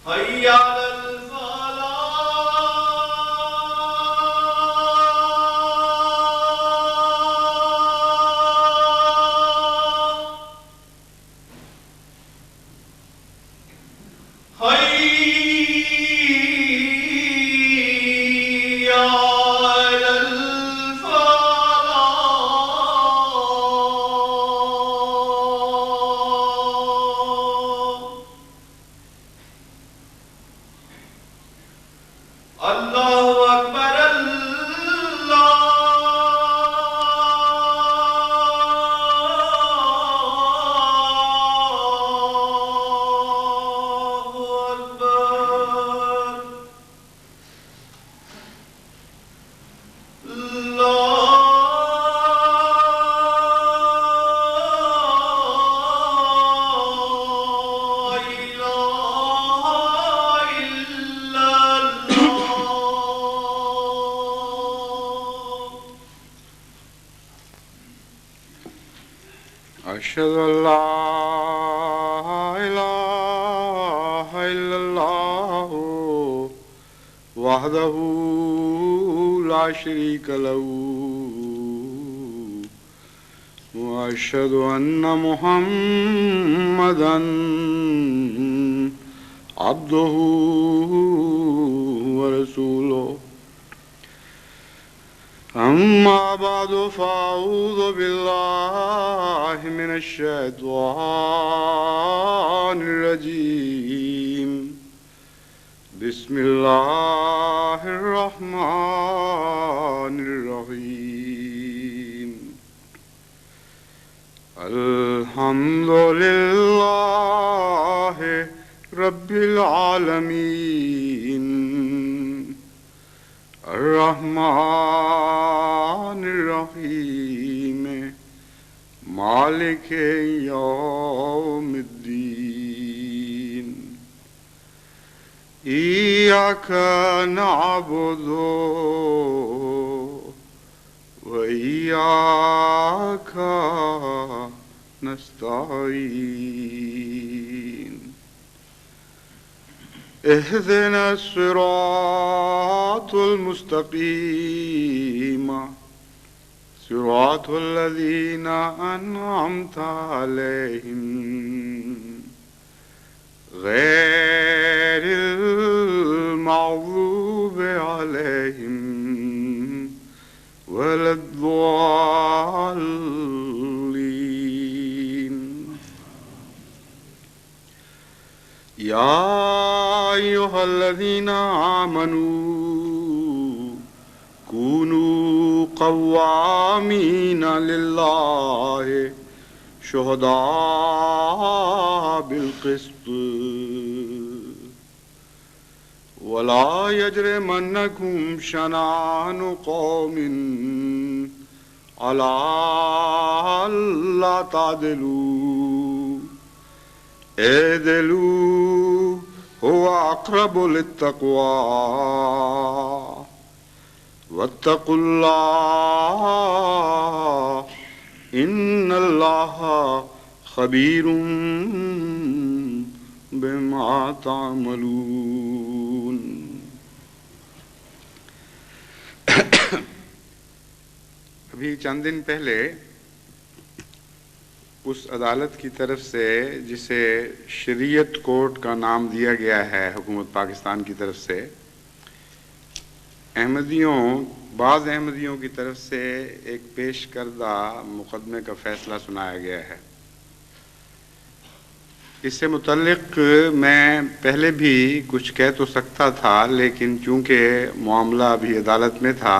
حي على الفلاح. حي على الفلاح. الله أكبر الله أكبر. لا إله إلا الله. أشهد أن لا إله إلا الله وحده لا شريك له وأشهد أن محمدا عبده ورسوله. أما بعد فأعوذ بالله من الشيطان الرجيم. بسم الله الرحمن الرحيم. الحمد لله رب العالمين الرحمن الرحيم مالك يوم الدين. إياك نعبد وإياك نستعين. اهدنا الصراط المستقيم صراط الذين أنعمت عليهم غير المغضوب عليهم ولا الضالين. يا أيها الذين آمنوا كونوا قوامين لله شهداء بالقسط ولا يجرمنكم شنآن قوم على ألا تعدلوا اعدلوا هو أقرب للتقوى واتقوا الله إن الله خبير بما تعملون. ابھی چند دن پہلے اس عدالت کی طرف سے جسے شریعت کورٹ کا نام دیا گیا ہے حکومت پاکستان کی طرف سے، بعض احمدیوں کی طرف سے ایک پیش کردہ مقدمے کا فیصلہ سنایا گیا ہے. اس سے متعلق میں پہلے بھی کچھ کہہ تو سکتا تھا، لیکن چونکہ معاملہ ابھی عدالت میں تھا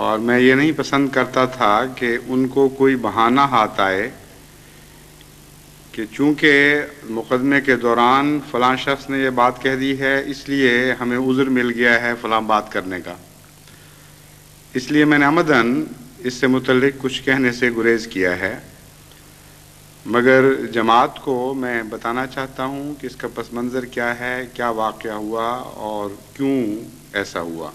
اور میں یہ نہیں پسند کرتا تھا کہ ان کو کوئی بہانہ ہاتھ آئے کہ چونکہ مقدمے کے دوران فلاں شخص نے یہ بات کہہ دی ہے اس لیے ہمیں عذر مل گیا ہے فلاں بات کرنے کا. اس لیے میں نے عمداً اس سے متعلق کچھ کہنے سے گریز کیا ہے، مگر جماعت کو میں بتانا چاہتا ہوں کہ اس کا پس منظر کیا ہے، کیا واقعہ ہوا اور کیوں ایسا ہوا.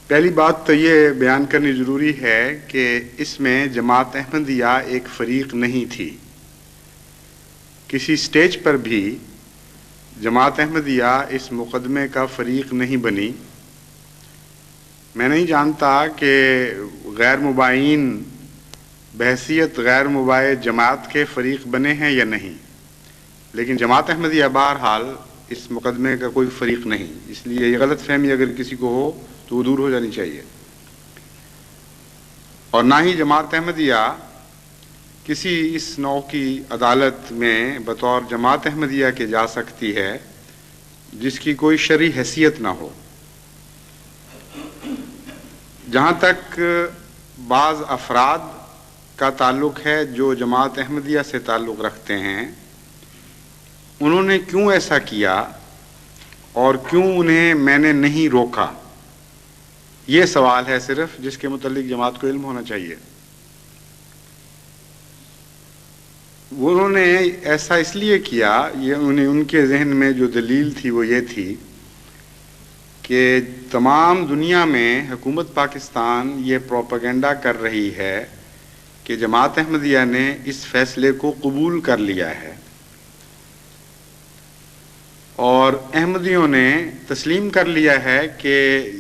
پہلی بات تو یہ بیان کرنی ضروری ہے کہ اس میں جماعت احمدیہ ایک فریق نہیں تھی کسی سٹیج پر بھی جماعت احمدیہ اس مقدمے کا فریق نہیں بنی. میں نہیں جانتا کہ غیر مباین بحیثیت غیر مباین جماعت کے فریق بنے ہیں یا نہیں، لیکن جماعت احمدیہ بہرحال اس مقدمے کا کوئی فریق نہیں. اس لیے یہ غلط فہمی اگر کسی کو ہو تو وہ دور ہو جانی چاہیے. اور نہ ہی جماعت احمدیہ کسی اس نوع کی عدالت میں بطور جماعت احمدیہ کے جا سکتی ہے جس کی کوئی شرعی حیثیت نہ ہو. جہاں تک بعض افراد کا تعلق ہے جو جماعت احمدیہ سے تعلق رکھتے ہیں، انہوں نے کیوں ایسا کیا اور کیوں انہیں میں نے نہیں روکا، یہ سوال ہے صرف جس کے متعلق جماعت کو علم ہونا چاہیے. انہوں نے ایسا اس لیے کیا، یہ ان کے ذہن میں جو دلیل تھی وہ یہ تھی کہ تمام دنیا میں حکومت پاکستان یہ پروپیگنڈا کر رہی ہے کہ جماعت احمدیہ نے اس فیصلے کو قبول کر لیا ہے اور احمدیوں نے تسلیم کر لیا ہے کہ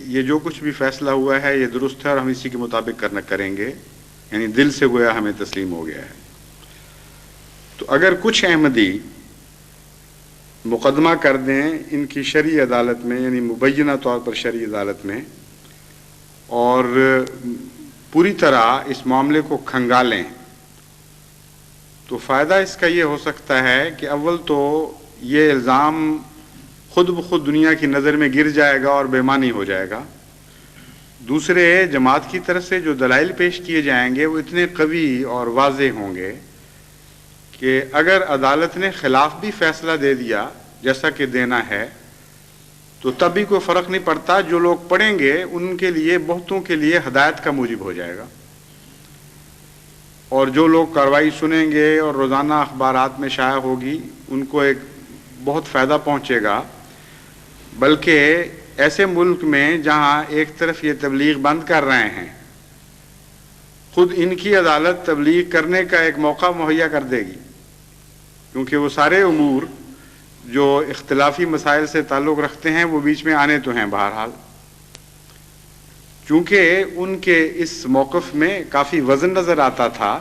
یہ جو کچھ بھی فیصلہ ہوا ہے یہ درست ہے اور ہم اسی کے مطابق کریں گے، یعنی دل سے گویا ہمیں تسلیم ہو گیا ہے. تو اگر کچھ احمدی مقدمہ کر دیں ان کی شرعی عدالت میں، یعنی مبینہ طور پر شرعی عدالت میں، اور پوری طرح اس معاملے کو کھنگالیں، تو فائدہ اس کا یہ ہو سکتا ہے کہ اول تو یہ الزام خود بخود دنیا کی نظر میں گر جائے گا اور بے معنی ہو جائے گا. دوسرے، جماعت کی طرف سے جو دلائل پیش کیے جائیں گے وہ اتنے قوی اور واضح ہوں گے کہ اگر عدالت نے خلاف بھی فیصلہ دے دیا جیسا کہ دینا ہے تو تب بھی کوئی فرق نہیں پڑتا. جو لوگ پڑھیں گے ان کے لیے، بہتوں کے لیے ہدایت کا موجب ہو جائے گا، اور جو لوگ کارروائی سنیں گے اور روزانہ اخبارات میں شائع ہوگی ان کو ایک بہت فائدہ پہنچے گا. بلکہ ایسے ملک میں جہاں ایک طرف یہ تبلیغ بند کر رہے ہیں، خود ان کی عدالت تبلیغ کرنے کا ایک موقع مہیا کر دے گی، کیونکہ وہ سارے امور جو اختلافی مسائل سے تعلق رکھتے ہیں وہ بیچ میں آنے تو ہیں بہرحال. چونکہ ان کے اس موقف میں کافی وزن نظر آتا تھا،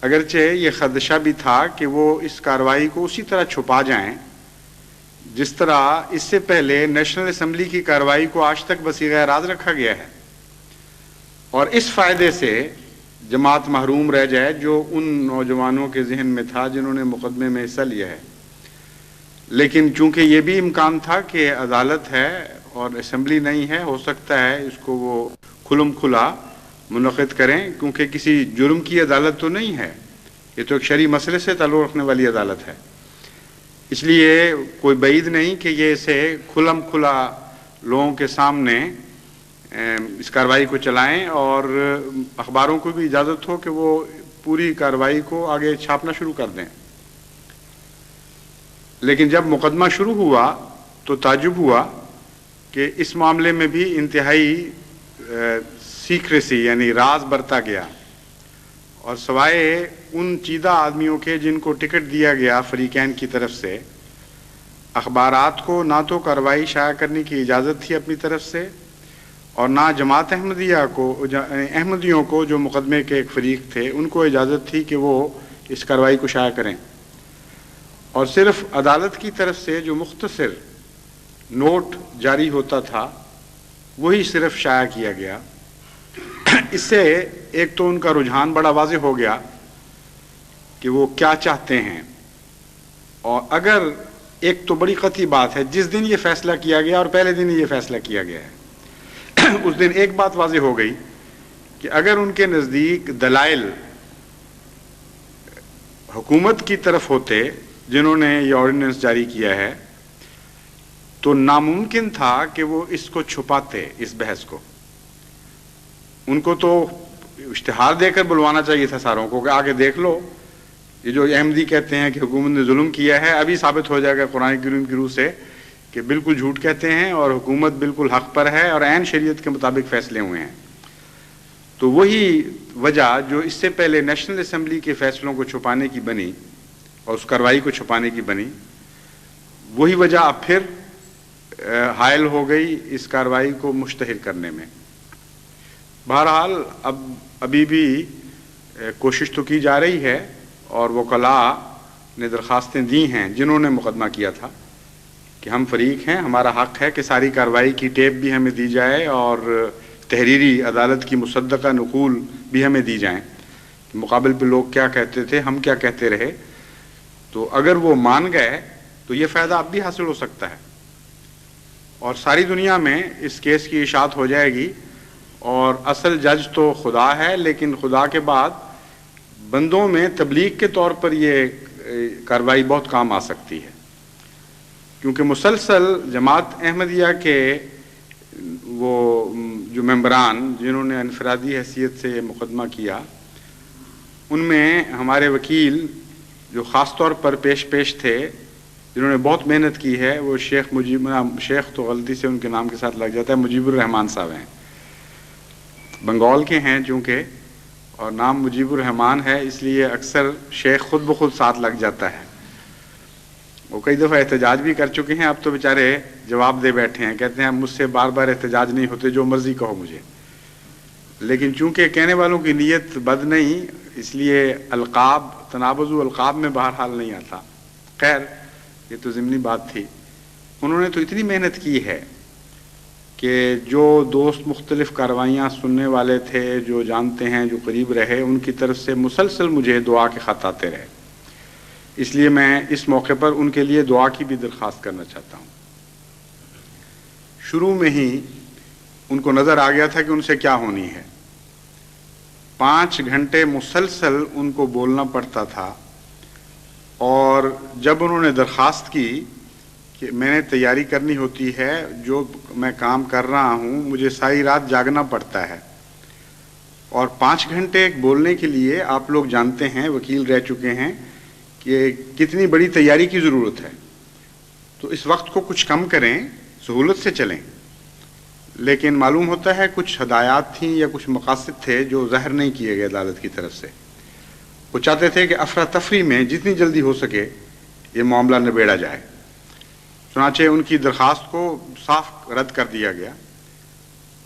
اگرچہ یہ خدشہ بھی تھا کہ وہ اس کارروائی کو اسی طرح چھپا جائیں جس طرح اس سے پہلے نیشنل اسمبلی کی کارروائی کو آج تک بصیغہ راز رکھا گیا ہے، اور اس فائدے سے جماعت محروم رہ جائے جو ان نوجوانوں کے ذہن میں تھا جنہوں نے مقدمے میں حصہ لیا ہے. لیکن چونکہ یہ بھی امکان تھا کہ عدالت ہے اور اسمبلی نہیں ہے، ہو سکتا ہے اس کو وہ کھلم کھلا منعقد کریں، کیونکہ کسی جرم کی عدالت تو نہیں ہے، یہ تو ایک شرعی مسئلے سے تعلق رکھنے والی عدالت ہے. اس لیے کوئی بعید نہیں کہ یہ اسے کھلم کھلا لوگوں کے سامنے اس کارروائی کو چلائیں، اور اخباروں کو بھی اجازت ہو کہ وہ پوری کارروائی کو آگے چھاپنا شروع کر دیں. لیکن جب مقدمہ شروع ہوا تو تعجب ہوا کہ اس معاملے میں بھی انتہائی سیکریسی یعنی راز برتا گیا، اور سوائے ان چیدہ آدمیوں کے جن کو ٹکٹ دیا گیا فریقین کی طرف سے، اخبارات کو نہ تو کارروائی شائع کرنے کی اجازت تھی اپنی طرف سے، اور نہ جماعت احمدیہ کو، احمدیوں کو جو مقدمے کے ایک فریق تھے ان کو اجازت تھی کہ وہ اس کارروائی کو شائع کریں. اور صرف عدالت کی طرف سے جو مختصر نوٹ جاری ہوتا تھا وہی صرف شائع کیا گیا. اس سے ایک تو ان کا رجحان بڑا واضح ہو گیا کہ وہ کیا چاہتے ہیں، اور اگر ایک تو بڑی قطعی بات ہے جس دن یہ فیصلہ کیا گیا اور پہلے دن یہ فیصلہ کیا گیا ہے اس دن ایک بات واضح ہو گئی کہ اگر ان کے نزدیک دلائل حکومت کی طرف ہوتے جنہوں نے یہ آرڈیننس جاری کیا ہے تو ناممکن تھا کہ وہ اس کو چھپاتے، اس بحث کو. ان کو تو اشتہار دے کر بلوانا چاہیے تھا ساروں کو کہ آگے دیکھ لو، یہ جو احمدی کہتے ہیں کہ حکومت نے ظلم کیا ہے ابھی ثابت ہو جائے گا قرآن کریم کی روح سے کہ بالکل جھوٹ کہتے ہیں اور حکومت بالکل حق پر ہے اور عین شریعت کے مطابق فیصلے ہوئے ہیں. تو وہی وجہ جو اس سے پہلے نیشنل اسمبلی کے فیصلوں کو چھپانے کی بنی اور اس کارروائی کو چھپانے کی بنی، وہی وجہ اب پھر حائل ہو گئی اس کارروائی کو مشتہر کرنے میں۔ بہرحال ابھی بھی کوشش تو کی جا رہی ہے، اور وکلاء نے درخواستیں دی ہیں جنہوں نے مقدمہ کیا تھا کہ ہم فریق ہیں، ہمارا حق ہے کہ ساری کارروائی کی ٹیپ بھی ہمیں دی جائے اور تحریری عدالت کی مصدقہ نقول بھی ہمیں دی جائیں، مقابل پہ لوگ کیا کہتے تھے، ہم کیا کہتے رہے۔ تو اگر وہ مان گئے تو یہ فائدہ اب بھی حاصل ہو سکتا ہے، اور ساری دنیا میں اس کیس کی اشاعت ہو جائے گی، اور اصل جج تو خدا ہے، لیکن خدا کے بعد بندوں میں تبلیغ کے طور پر یہ کارروائی بہت کام آ سکتی ہے، کیونکہ مسلسل جماعت احمدیہ کے وہ جو ممبران جنہوں نے انفرادی حیثیت سے یہ مقدمہ کیا، ان میں ہمارے وکیل جو خاص طور پر پیش تھے، جنہوں نے بہت محنت کی ہے، وہ شیخ تو غلطی سے ان کے نام کے ساتھ لگ جاتا ہے، مجیب الرحمان صاحب ہیں، بنگال کے ہیں چونکہ، اور نام مجیب الرحمان ہے اس لیے اکثر شیخ خود بخود ساتھ لگ جاتا ہے۔ وہ کئی دفعہ احتجاج بھی کر چکے ہیں، اب تو بیچارے جواب دے بیٹھے ہیں، کہتے ہیں مجھ سے بار بار احتجاج نہیں ہوتے، جو مرضی کہو مجھے، لیکن چونکہ کہنے والوں کی نیت بد نہیں، اس لیے القاب تنابز القاب میں بہرحال نہیں آتا۔ خیر یہ تو ضمنی بات تھی۔ انہوں نے تو اتنی محنت کی ہے کہ جو دوست مختلف کارروائیاں سننے والے تھے، جو جانتے ہیں، جو قریب رہے، ان کی طرف سے مسلسل مجھے دعا کے خط آتے رہے، اس لیے میں اس موقع پر ان کے لیے دعا کی بھی درخواست کرنا چاہتا ہوں۔ شروع میں ہی ان کو نظر آ گیا تھا کہ ان سے کیا ہونی ہے، 5 گھنٹے مسلسل ان کو بولنا پڑتا تھا، اور جب انہوں نے درخواست کی کہ میں نے تیاری کرنی ہوتی ہے، جو میں کام کر رہا ہوں مجھے ساری رات جاگنا پڑتا ہے، اور 5 گھنٹے بولنے کے لیے آپ لوگ جانتے ہیں، وکیل رہ چکے ہیں، کہ کتنی بڑی تیاری کی ضرورت ہے، تو اس وقت کو کچھ کم کریں، سہولت سے چلیں۔ لیکن معلوم ہوتا ہے کچھ ہدایات تھیں یا کچھ مقاصد تھے جو ظاہر نہیں کیے گئے عدالت کی طرف سے۔ وہ چاہتے تھے کہ افراتفری میں جتنی جلدی ہو سکے یہ معاملہ نبیڑا جائے، چنانچہ ان کی درخواست کو صاف رد کر دیا گیا،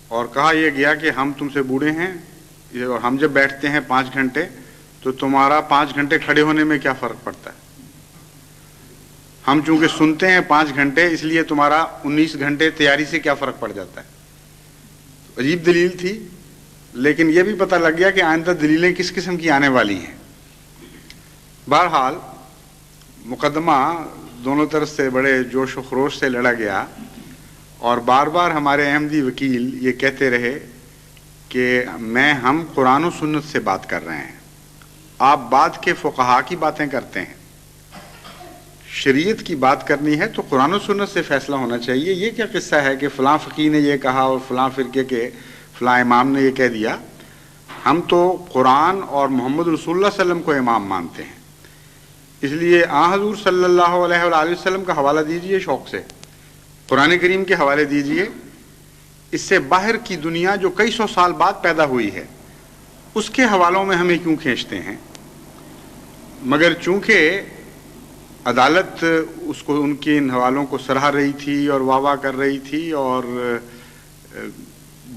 اور کہا یہ گیا کہ ہم تم سے بوڑھے ہیں، اور ہم جب بیٹھتے ہیں 5 گھنٹے تو تمہارا 5 گھنٹے کھڑے ہونے میں کیا فرق پڑتا ہے، ہم چونکہ سنتے ہیں 5 گھنٹے، اس لیے تمہارا 19 گھنٹے تیاری سے کیا فرق پڑ جاتا ہے۔ عجیب دلیل تھی، لیکن یہ بھی پتہ لگ گیا کہ آئندہ دلیلیں کس قسم کی آنے والی ہیں۔ بہرحال مقدمہ دونوں طرف سے بڑے جوش و خروش سے لڑا گیا، اور بار بار ہمارے احمدی وکیل یہ کہتے رہے کہ ہم قرآن و سنت سے بات کر رہے ہیں، آپ بعد کے فقہا کی باتیں کرتے ہیں، شریعت کی بات کرنی ہے تو قرآن و سنت سے فیصلہ ہونا چاہیے۔ یہ کیا قصہ ہے کہ فلاں فقی نے یہ کہا اور فلاں فرقے کے فلاں امام نے یہ کہہ دیا، ہم تو قرآن اور محمد رسول اللہ صلی اللہ علیہ وسلم کو امام مانتے ہیں، اس لیے حضور صلی اللہ علیہ وآلہ وسلم کا حوالہ دیجئے، شوق سے قرآن کریم کے حوالے دیجئے، اس سے باہر کی دنیا جو کئی سو سال بعد پیدا ہوئی ہے اس کے حوالوں میں ہمیں کیوں کھینچتے ہیں۔ مگر چونکہ عدالت اس کو ان کے ان حوالوں کو سراہ رہی تھی اور واہ واہ کر رہی تھی، اور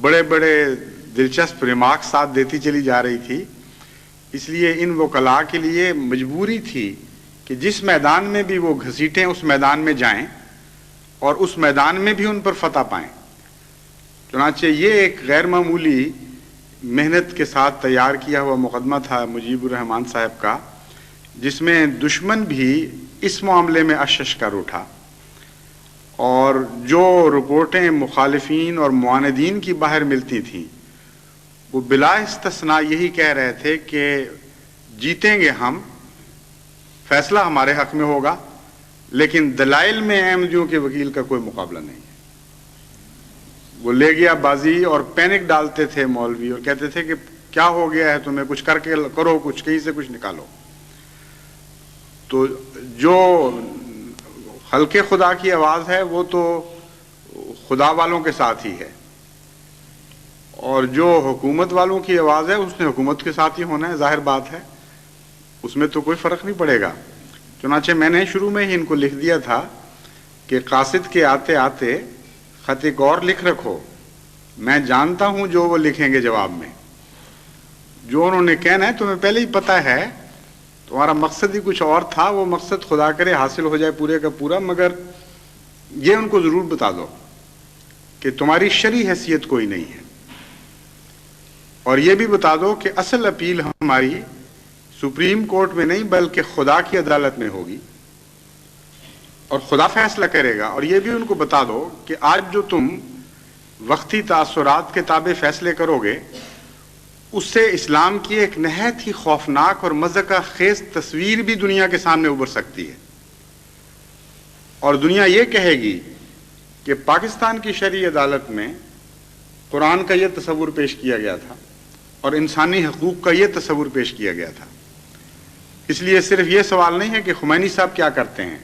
بڑے بڑے دلچسپ ریمارکس ساتھ دیتی چلی جا رہی تھی، اس لیے ان وکلاء کے لیے مجبوری تھی کہ جس میدان میں بھی وہ گھسیٹیں اس میدان میں جائیں اور اس میدان میں بھی ان پر فتح پائیں۔ چنانچہ یہ ایک غیر معمولی محنت کے ساتھ تیار کیا ہوا مقدمہ تھا مجیب الرحمان صاحب کا، جس میں دشمن بھی اس معاملے میں اشش کر اٹھا، اور جو رپورٹیں مخالفین اور معاندین کی باہر ملتی تھیں وہ بلا استثناء یہی کہہ رہے تھے کہ جیتیں گے ہم، فیصلہ ہمارے حق میں ہوگا، لیکن دلائل میں احمدیوں کے وکیل کا کوئی مقابلہ نہیں ہے۔ وہ لے گیا بازی، اور پینک ڈالتے تھے مولوی اور کہتے تھے کہ کیا ہو گیا ہے تمہیں، کچھ کر کے کرو، کچھ کہیں سے کچھ نکالو۔ تو جو خلق خدا کی آواز ہے وہ تو خدا والوں کے ساتھ ہی ہے، اور جو حکومت والوں کی آواز ہے اس نے حکومت کے ساتھ ہی ہونا ہے، ظاہر بات ہے، اس میں تو کوئی فرق نہیں پڑے گا چنانچہ میں نے شروع میں ہی ان کو لکھ دیا تھا کہ قاصد کے آتے آتے خط ایک اور لکھ رکھو، میں جانتا ہوں جو وہ لکھیں گے جواب میں، جو انہوں نے کہنا ہے تمہیں پہلے ہی پتہ ہے، تمہارا مقصد ہی کچھ اور تھا، وہ مقصد خدا کرے حاصل ہو جائے پورے کا پورا، مگر یہ ان کو ضرور بتا دو کہ تمہاری شرعی حیثیت کوئی نہیں ہے، اور یہ بھی بتا دو کہ اصل اپیل ہماری سپریم کورٹ میں نہیں بلکہ خدا کی عدالت میں ہوگی اور خدا فیصلہ کرے گا، اور یہ بھی ان کو بتا دو کہ آج جو تم وقتی تاثرات کے تابع فیصلے کرو گے اس سے اسلام کی ایک نہایت ہی خوفناک اور مضحکہ خیز تصویر بھی دنیا کے سامنے ابھر سکتی ہے، اور دنیا یہ کہے گی کہ پاکستان کی شرعی عدالت میں قرآن کا یہ تصور پیش کیا گیا تھا اور انسانی حقوق کا یہ تصور پیش کیا گیا تھا۔ اس لیے صرف یہ سوال نہیں ہے کہ خمینی صاحب کیا کرتے ہیں،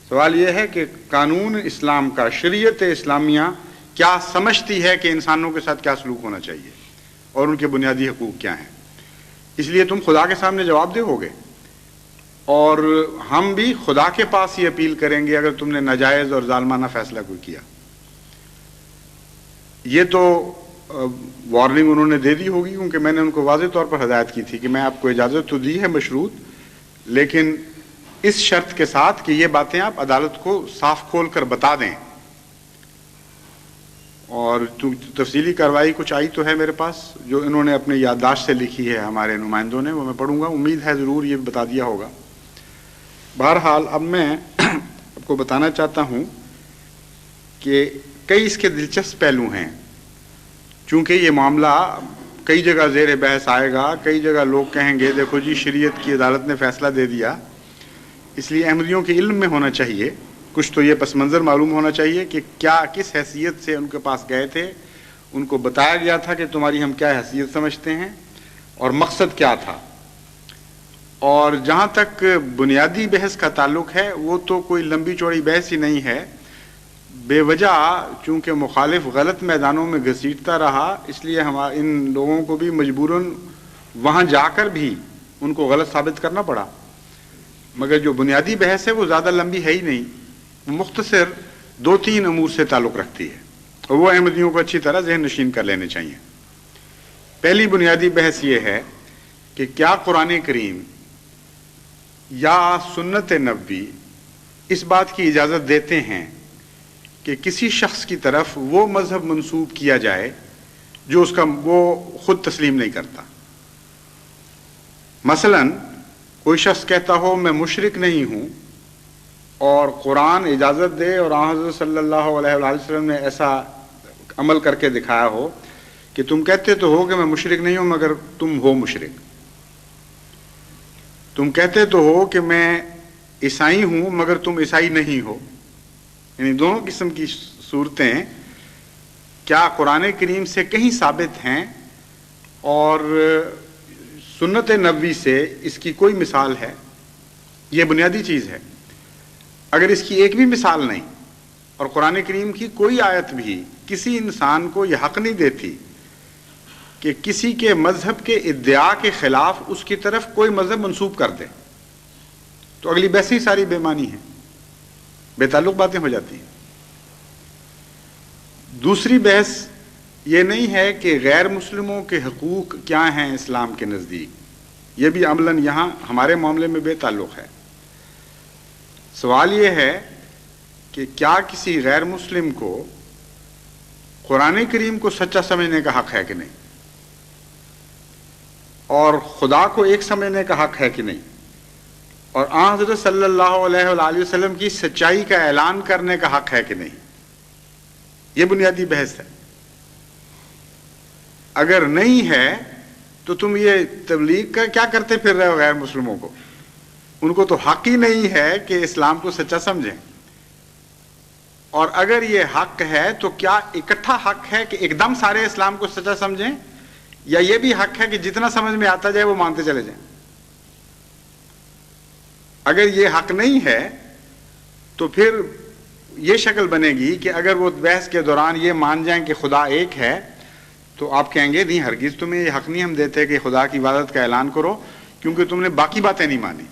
سوال یہ ہے کہ قانون اسلام کا، شریعت اسلامیہ کیا سمجھتی ہے کہ انسانوں کے ساتھ کیا سلوک ہونا چاہیے اور ان کے بنیادی حقوق کیا ہیں۔ اس لیے تم خدا کے سامنے جواب دے ہوگے، اور ہم بھی خدا کے پاس ہی اپیل کریں گے اگر تم نے ناجائز اور ظالمانہ فیصلہ کوئی کیا۔ یہ تو وارننگ انہوں نے دے دی ہوگی، کیونکہ میں نے ان کو واضح طور پر ہدایت کی تھی کہ میں آپ کو اجازت تو دی ہے مشروط، لیکن اس شرط کے ساتھ کہ یہ باتیں آپ عدالت کو صاف کھول کر بتا دیں، اور تفصیلی کارروائی کچھ آئی تو ہے میرے پاس جو انہوں نے اپنے یادداشت سے لکھی ہے ہمارے نمائندوں نے، وہ میں پڑھوں گا، امید ہے ضرور یہ بتا دیا ہوگا۔ بہرحال اب میں آپ کو بتانا چاہتا ہوں کہ کئی اس کے دلچسپ پہلو ہیں، چونکہ یہ معاملہ کئی جگہ زیر بحث آئے گا، کئی جگہ لوگ کہیں گے دیکھو جی شریعت کی عدالت نے فیصلہ دے دیا، اس لیے احمدیوں کے علم میں ہونا چاہیے، کچھ تو یہ پس منظر معلوم ہونا چاہیے کہ کیا کس حیثیت سے ان کے پاس گئے تھے، ان کو بتایا گیا تھا کہ تمہاری ہم کیا حیثیت سمجھتے ہیں اور مقصد کیا تھا۔ اور جہاں تک بنیادی بحث کا تعلق ہے وہ تو کوئی لمبی چوڑی بحث ہی نہیں ہے، بے وجہ چونکہ مخالف غلط میدانوں میں گھسیٹتا رہا، اس لیے ان لوگوں کو بھی مجبوراً وہاں جا کر بھی ان کو غلط ثابت کرنا پڑا، مگر جو بنیادی بحث ہے وہ زیادہ لمبی ہے ہی نہیں، وہ مختصر 2-3 امور سے تعلق رکھتی ہے، اور وہ احمدیوں کو اچھی طرح ذہن نشین کر لینے چاہیے۔ پہلی بنیادی بحث یہ ہے کہ کیا قرآن کریم یا سنت نبوی اس بات کی اجازت دیتے ہیں کہ کسی شخص کی طرف وہ مذہب منسوب کیا جائے جو وہ خود تسلیم نہیں کرتا۔ مثلا کوئی شخص کہتا ہو میں مشرک نہیں ہوں، اور قرآن اجازت دے اور آن حضرت صلی اللہ علیہ وآلہ وسلم نے ایسا عمل کر کے دکھایا ہو کہ تم کہتے تو ہو کہ میں مشرک نہیں ہوں مگر تم ہو مشرک، تم کہتے تو ہو کہ میں عیسائی ہوں مگر تم عیسائی نہیں ہو، یعنی دونوں قسم کی صورتیں کیا قرآن کریم سے کہیں ثابت ہیں اور سنت نبوی سے اس کی کوئی مثال ہے؟ یہ بنیادی چیز ہے۔ اگر اس کی ایک بھی مثال نہیں اور قرآن کریم کی کوئی آیت بھی کسی انسان کو یہ حق نہیں دیتی کہ کسی کے مذہب کے ادعا کے خلاف اس کی طرف کوئی مذہب منسوب کر دے، تو اگلی بحث ہی ساری بے معنی ہے، بے تعلق باتیں ہو جاتی ہیں۔ دوسری بحث یہ نہیں ہے کہ غیر مسلموں کے حقوق کیا ہیں اسلام کے نزدیک، یہ بھی عملاً یہاں ہمارے معاملے میں بے تعلق ہے۔ سوال یہ ہے کہ کیا کسی غیر مسلم کو قرآن کریم کو سچا سمجھنے کا حق ہے کہ نہیں، اور خدا کو ایک سمجھنے کا حق ہے کہ نہیں، اور آن حضرت صلی اللہ علیہ وآلہ وسلم کی سچائی کا اعلان کرنے کا حق ہے کہ نہیں؟ یہ بنیادی بحث ہے۔ اگر نہیں ہے تو تم یہ تبلیغ کا کیا کرتے پھر رہے ہو غیر مسلموں کو؟ ان کو تو حق ہی نہیں ہے کہ اسلام کو سچا سمجھیں، اور اگر یہ حق ہے تو کیا اکٹھا حق ہے کہ ایک دم سارے اسلام کو سچا سمجھیں، یا یہ بھی حق ہے کہ جتنا سمجھ میں آتا جائے وہ مانتے چلے جائیں؟ اگر یہ حق نہیں ہے تو پھر یہ شکل بنے گی کہ اگر وہ بحث کے دوران یہ مان جائیں کہ خدا ایک ہے تو آپ کہیں گے نہیں ہرگز تمہیں یہ حق نہیں ہم دیتے کہ خدا کی عبادت کا اعلان کرو، کیونکہ تم نے باقی باتیں نہیں مانی۔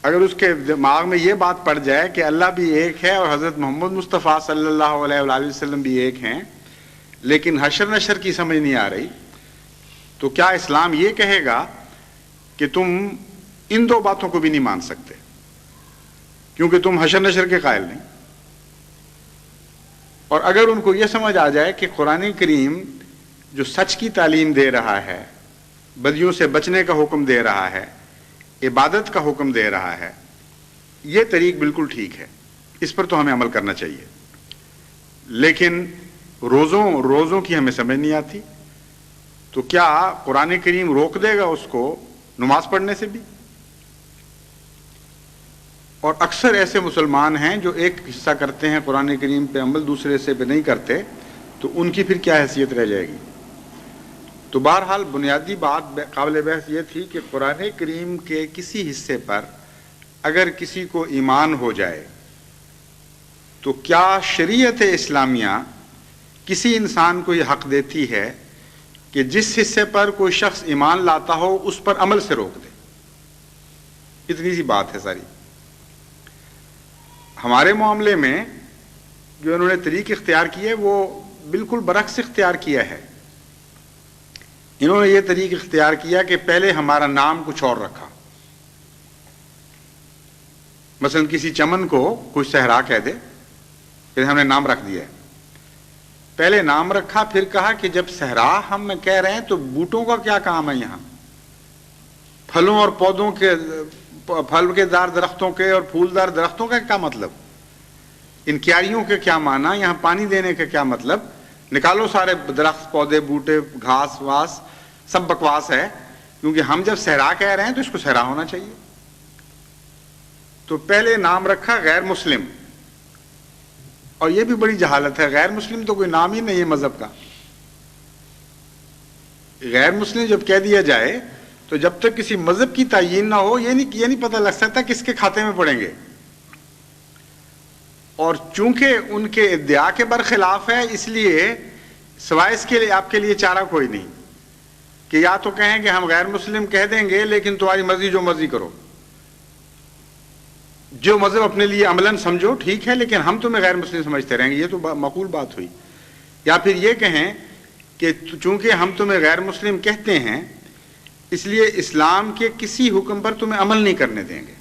اگر اس کے دماغ میں یہ بات پڑ جائے کہ اللہ بھی ایک ہے اور حضرت محمد مصطفیٰ صلی اللہ علیہ وآلہ وسلم بھی ایک ہیں، لیکن حشر نشر کی سمجھ نہیں آ رہی، تو کیا اسلام یہ کہے گا کہ تم ان دو باتوں کو بھی نہیں مان سکتے کیونکہ تم حشر نشر کے قائل نہیں؟ اور اگر ان کو یہ سمجھ آ جائے کہ قرآن کریم جو سچ کی تعلیم دے رہا ہے، بدیوں سے بچنے کا حکم دے رہا ہے، عبادت کا حکم دے رہا ہے، یہ طریق بالکل ٹھیک ہے، اس پر تو ہمیں عمل کرنا چاہیے، لیکن روزوں کی ہمیں سمجھ نہیں آتی، تو کیا قرآن کریم روک دے گا اس کو نماز پڑھنے سے بھی؟ اور اکثر ایسے مسلمان ہیں جو ایک حصہ کرتے ہیں قرآن کریم پہ عمل، دوسرے حصے پہ نہیں کرتے، تو ان کی پھر کیا حیثیت رہ جائے گی؟ تو بہرحال بنیادی بات قابل بحث یہ تھی کہ قرآن کریم کے کسی حصے پر اگر کسی کو ایمان ہو جائے تو کیا شریعت اسلامیہ کسی انسان کو یہ حق دیتی ہے کہ جس حصے پر کوئی شخص ایمان لاتا ہو اس پر عمل سے روک دے؟ اتنی سی بات ہے ساری۔ ہمارے معاملے میں جو انہوں نے طریق اختیار کیے وہ بالکل برعکس اختیار کیا ہے۔ انہوں نے یہ طریق اختیار کیا کہ پہلے ہمارا نام کچھ اور رکھا، مثلا کسی چمن کو کچھ صحرا کہہ دے، پھر ہم نے نام رکھ دیا ہے۔ پہلے نام رکھا، پھر کہا کہ جب صحرا ہم کہہ رہے ہیں تو بوٹوں کا کیا کام ہے یہاں، پھلوں اور پودوں کے، پھل کے دار درختوں کے اور پھولدار درختوں کا کیا مطلب، ان کیاریوں کے کیا معنی، یہاں پانی دینے کا کیا مطلب؟ نکالو سارے درخت، پودے، بوٹے، گھاس واس، سب بکواس ہے، کیونکہ ہم جب صحرا کہہ رہے ہیں تو اس کو صحرا ہونا چاہیے۔ تو پہلے نام رکھا غیر مسلم، اور یہ بھی بڑی جہالت ہے، غیر مسلم تو کوئی نام ہی نہیں ہے مذہب کا۔ غیر مسلم جب کہہ دیا جائے تو جب تک کسی مذہب کی تعین نہ ہو یہ نہیں پتہ لگ سکتا کس کے کھاتے میں پڑیں گے، اور چونکہ ان کے ادعا کے برخلاف ہے، اس لیے سوائے اس کے لیے آپ کے لیے چارہ کوئی نہیں کہ یا تو کہیں کہ ہم غیر مسلم کہہ دیں گے لیکن تمہاری مرضی جو مرضی کرو، جو مذہب اپنے لیے عملاً سمجھو ٹھیک ہے، لیکن ہم تمہیں غیر مسلم سمجھتے رہیں گے، یہ تو معقول بات ہوئی۔ یا پھر یہ کہیں کہ چونکہ ہم تمہیں غیر مسلم کہتے ہیں اس لیے اسلام کے کسی حکم پر تمہیں عمل نہیں کرنے دیں گے۔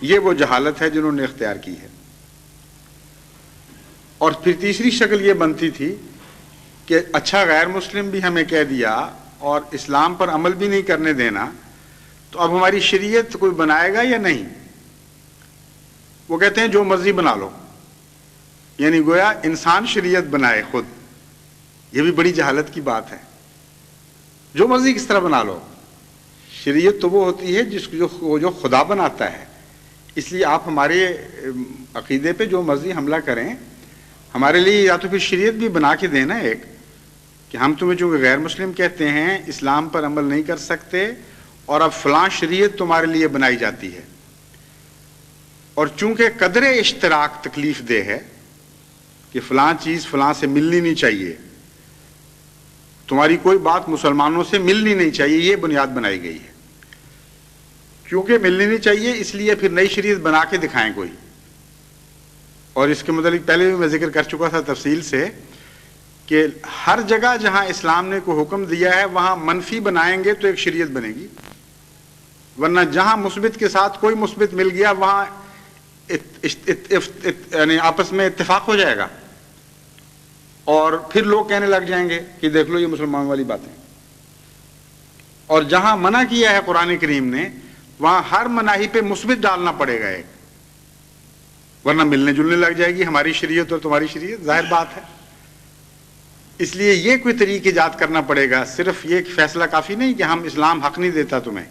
یہ وہ جہالت ہے جنہوں نے اختیار کی ہے۔ اور پھر تیسری شکل یہ بنتی تھی کہ اچھا غیر مسلم بھی ہمیں کہہ دیا اور اسلام پر عمل بھی نہیں کرنے دینا، تو اب ہماری شریعت کوئی بنائے گا یا نہیں؟ وہ کہتے ہیں جو مرضی بنا لو، یعنی گویا انسان شریعت بنائے خود۔ یہ بھی بڑی جہالت کی بات ہے، جو مرضی کس طرح بنا لو۔ شریعت تو وہ ہوتی ہے جو خدا بناتا ہے، اس لیے آپ ہمارے عقیدے پہ جو مرضی حملہ کریں، ہمارے لیے یا تو پھر شریعت بھی بنا کے دینا ایک کہ ہم تمہیں چونکہ غیر مسلم کہتے ہیں، اسلام پر عمل نہیں کر سکتے، اور اب فلاں شریعت تمہارے لیے بنائی جاتی ہے، اور چونکہ قدر اشتراک تکلیف دہ ہے کہ فلاں چیز فلاں سے ملنی نہیں چاہیے، تمہاری کوئی بات مسلمانوں سے ملنی نہیں چاہیے، یہ بنیاد بنائی گئی ہے۔ کیونکہ ملنی نہیں چاہیے اس لیے پھر نئی شریعت بنا کے دکھائیں کوئی، اور اس کے متعلق پہلے بھی میں ذکر کر چکا تھا تفصیل سے کہ ہر جگہ جہاں اسلام نے کوئی حکم دیا ہے وہاں منفی بنائیں گے تو ایک شریعت بنے گی، ورنہ جہاں مثبت کے ساتھ کوئی مثبت مل گیا وہاں یعنی آپس میں اتفاق ہو جائے گا، اور پھر لوگ کہنے لگ جائیں گے کہ دیکھ لو یہ مسلمان والی باتیں۔ اور جہاں منع کیا ہے قرآن کریم نے وہاں ہر مناہی پہ مثبت ڈالنا پڑے گا ایک، ورنہ ملنے جلنے لگ جائے گی ہماری شریعت اور تمہاری شریعت، ظاہر بات ہے۔ اس لیے یہ کوئی طریق ایجاد کرنا پڑے گا، صرف یہ فیصلہ کافی نہیں کہ ہم اسلام حق نہیں دیتا تمہیں،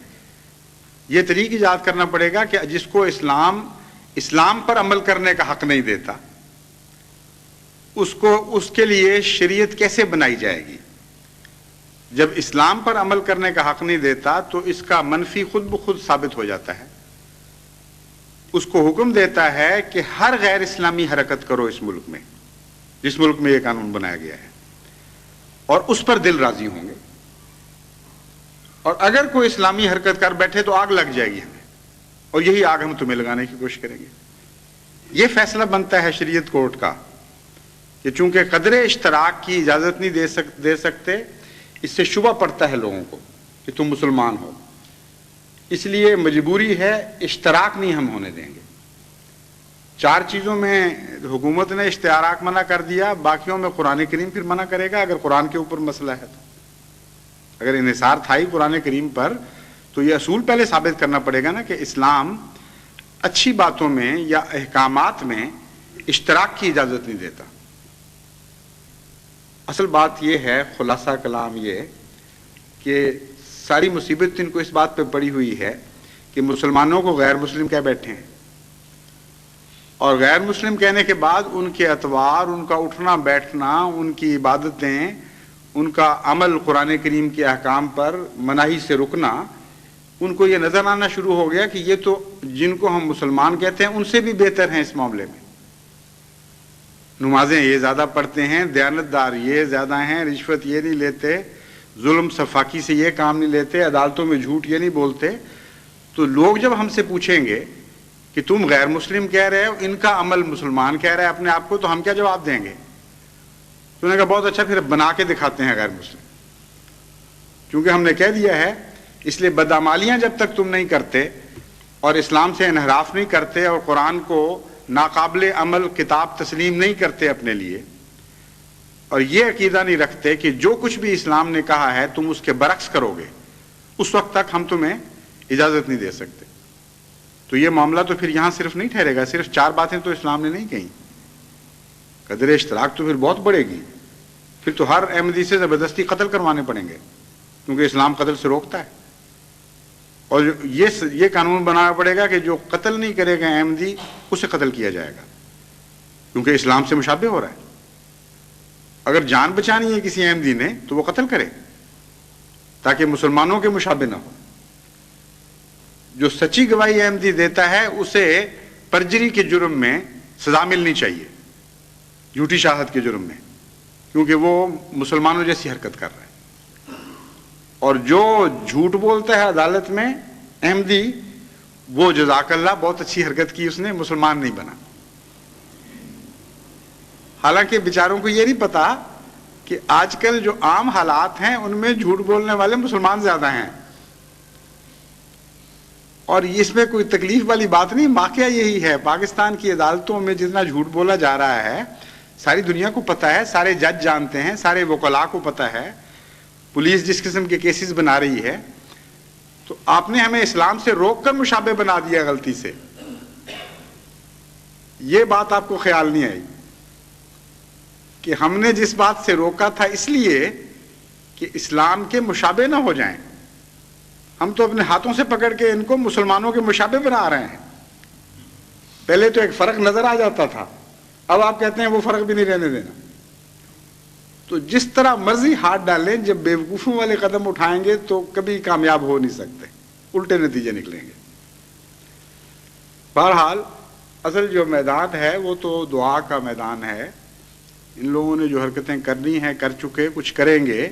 یہ طریق ایجاد کرنا پڑے گا کہ جس کو اسلام پر عمل کرنے کا حق نہیں دیتا اس کے لیے شریعت کیسے بنائی جائے گی۔ جب اسلام پر عمل کرنے کا حق نہیں دیتا تو اس کا منفی خود بخود ثابت ہو جاتا ہے، اس کو حکم دیتا ہے کہ ہر غیر اسلامی حرکت کرو اس ملک میں، جس ملک میں یہ قانون بنایا گیا ہے، اور اس پر دل راضی ہوں گے، اور اگر کوئی اسلامی حرکت کر بیٹھے تو آگ لگ جائے گی ہمیں، اور یہی آگ ہم تمہیں لگانے کی کوشش کریں گے. یہ فیصلہ بنتا ہے شریعت کورٹ کا کہ چونکہ قدر اشتراک کی اجازت نہیں دے سکتے، اس سے شبہ پڑتا ہے لوگوں کو کہ تم مسلمان ہو، اس لیے مجبوری ہے، اشتراک نہیں ہم ہونے دیں گے. 4 چیزوں میں حکومت نے اشتراک منع کر دیا، باقیوں میں قرآن کریم پھر منع کرے گا اگر قرآن کے اوپر مسئلہ ہے تو. اگر انحصار تھا ہی قرآن کریم پر تو یہ اصول پہلے ثابت کرنا پڑے گا نا کہ اسلام اچھی باتوں میں یا احکامات میں اشتراک کی اجازت نہیں دیتا. اصل بات یہ ہے، خلاصہ کلام یہ کہ ساری مصیبت ان کو اس بات پہ پڑی ہوئی ہے کہ مسلمانوں کو غیر مسلم کہہ بیٹھے ہیں، اور غیر مسلم کہنے کے بعد ان کے اطوار، ان کا اٹھنا بیٹھنا، ان کی عبادتیں، ان کا عمل قرآن کریم کے احکام پر مناہی سے رکنا، ان کو یہ نظر آنا شروع ہو گیا کہ یہ تو جن کو ہم مسلمان کہتے ہیں ان سے بھی بہتر ہیں اس معاملے میں. نمازیں یہ زیادہ پڑھتے ہیں، دیانتدار یہ زیادہ ہیں، رشوت یہ نہیں لیتے، ظلم سفاکی سے یہ کام نہیں لیتے، عدالتوں میں جھوٹ یہ نہیں بولتے. تو لوگ جب ہم سے پوچھیں گے کہ تم غیر مسلم کہہ رہے ہو، ان کا عمل مسلمان کہہ رہے ہیں اپنے آپ کو، تو ہم کیا جواب دیں گے؟ تو انہوں نے کہا بہت اچھا، پھر بنا کے دکھاتے ہیں غیر مسلم. چونکہ ہم نے کہہ دیا ہے، اس لیے بدعمالیاں جب تک تم نہیں کرتے اور اسلام سے انحراف نہیں کرتے اور قرآن کو ناقابل عمل کتاب تسلیم نہیں کرتے اپنے لیے، اور یہ عقیدہ نہیں رکھتے کہ جو کچھ بھی اسلام نے کہا ہے تم اس کے برعکس کرو گے، اس وقت تک ہم تمہیں اجازت نہیں دے سکتے. تو یہ معاملہ تو پھر یہاں صرف نہیں ٹھہرے گا، صرف 4 باتیں تو اسلام نے نہیں کہیں، قدر اشتراک تو پھر بہت بڑھے گی. پھر تو ہر احمدی سے زبردستی قتل کروانے پڑیں گے، کیونکہ اسلام قتل سے روکتا ہے. اور یہ قانون بنانا پڑے گا کہ جو قتل نہیں کرے گا احمدی، اسے قتل کیا جائے گا، کیونکہ اسلام سے مشابہ ہو رہا ہے. اگر جان بچانی ہے کسی احمدی نے تو وہ قتل کرے تاکہ مسلمانوں کے مشابہ نہ ہو. جو سچی گواہی احمدی دیتا ہے اسے پرجری کے جرم میں سزا ملنی چاہیے، جھوٹی شہادت کے جرم میں، کیونکہ وہ مسلمانوں جیسی حرکت کر رہا ہے. اور جو جھوٹ بولتا ہے عدالت میں احمدی، وہ جزاک اللہ بہت اچھی حرکت کی، اس نے مسلمان نہیں بنا. حالانکہ بیچاروں کو یہ نہیں پتا کہ آج کل جو عام حالات ہیں ان میں جھوٹ بولنے والے مسلمان زیادہ ہیں. اور اس میں کوئی تکلیف والی بات نہیں، واقعہ یہی ہے. پاکستان کی عدالتوں میں جتنا جھوٹ بولا جا رہا ہے ساری دنیا کو پتہ ہے، سارے جج جانتے ہیں، سارے وکلاء کو پتہ ہے، پولیس جس قسم کے کیسز بنا رہی ہے. تو آپ نے ہمیں اسلام سے روک کر مشابہ بنا دیا غلطی سے. یہ بات آپ کو خیال نہیں آئی کہ ہم نے جس بات سے روکا تھا اس لیے کہ اسلام کے مشابہ نہ ہو جائیں. ہم تو اپنے ہاتھوں سے پکڑ کے ان کو مسلمانوں کے مشابہ بنا رہے ہیں. پہلے تو ایک فرق نظر آ جاتا تھا، اب آپ کہتے ہیں وہ فرق بھی نہیں رہنے دینا. تو جس طرح مرضی ہاتھ ڈالیں، جب بیوقوفوں والے قدم اٹھائیں گے تو کبھی کامیاب ہو نہیں سکتے، الٹے نتیجے نکلیں گے. بہرحال اصل جو میدان ہے وہ تو دعا کا میدان ہے. ان لوگوں نے جو حرکتیں کرنی ہیں کر چکے، کچھ کریں گے،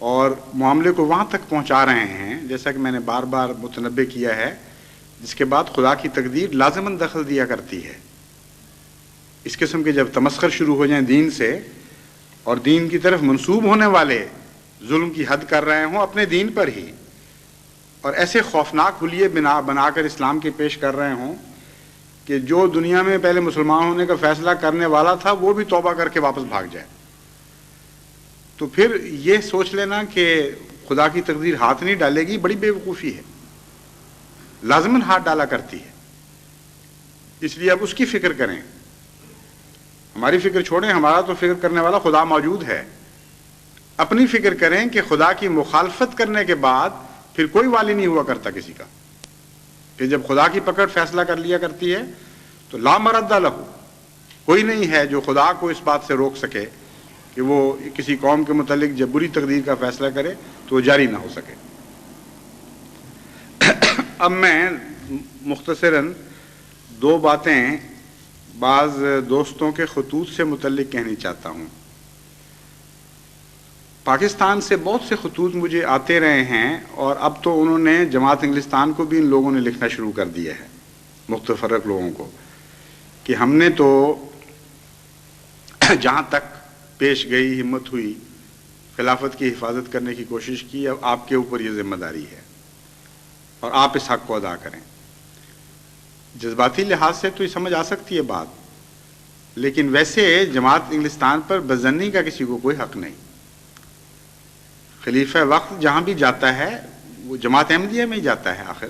اور معاملے کو وہاں تک پہنچا رہے ہیں جیسا کہ میں نے بار بار متنبہ کیا ہے، جس کے بعد خدا کی تقدیر لازماً دخل دیا کرتی ہے. اس قسم کے جب تمسخر شروع ہو جائیں دین سے، اور دین کی طرف منسوب ہونے والے ظلم کی حد کر رہے ہوں اپنے دین پر ہی، اور ایسے خوفناک حلیے بنا کر اسلام کے پیش کر رہے ہوں کہ جو دنیا میں پہلے مسلمان ہونے کا فیصلہ کرنے والا تھا وہ بھی توبہ کر کے واپس بھاگ جائے، تو پھر یہ سوچ لینا کہ خدا کی تقدیر ہاتھ نہیں ڈالے گی، بڑی بے وقوفی ہے. لازماً ہاتھ ڈالا کرتی ہے. اس لیے اب اس کی فکر کریں، ہماری فکر چھوڑیں. ہمارا تو فکر کرنے والا خدا موجود ہے. اپنی فکر کریں کہ خدا کی مخالفت کرنے کے بعد پھر کوئی والی نہیں ہوا کرتا کسی کا. کہ جب خدا کی پکڑ فیصلہ کر لیا کرتی ہے تو لا مرد لہ، کوئی نہیں ہے جو خدا کو اس بات سے روک سکے کہ وہ کسی قوم کے متعلق جب بری تقدیر کا فیصلہ کرے تو وہ جاری نہ ہو سکے. اب میں مختصراً 2 باتیں بعض دوستوں کے خطوط سے متعلق کہنی چاہتا ہوں. پاکستان سے بہت سے خطوط مجھے آتے رہے ہیں، اور اب تو انہوں نے جماعت انگلستان کو بھی ان لوگوں نے لکھنا شروع کر دیا ہے، متفرق لوگوں کو، کہ ہم نے تو جہاں تک پیش گئی ہمت ہوئی خلافت کی حفاظت کرنے کی کوشش کی، اب آپ کے اوپر یہ ذمہ داری ہے اور آپ اس حق کو ادا کریں۔ جذباتی لحاظ سے تو یہ سمجھ آ سکتی ہے بات، لیکن ویسے جماعت انگلستان پر بدظنی کا کسی کو کوئی حق نہیں۔ خلیفہ وقت جہاں بھی جاتا ہے وہ جماعت احمدیہ میں ہی جاتا ہے۔ آخر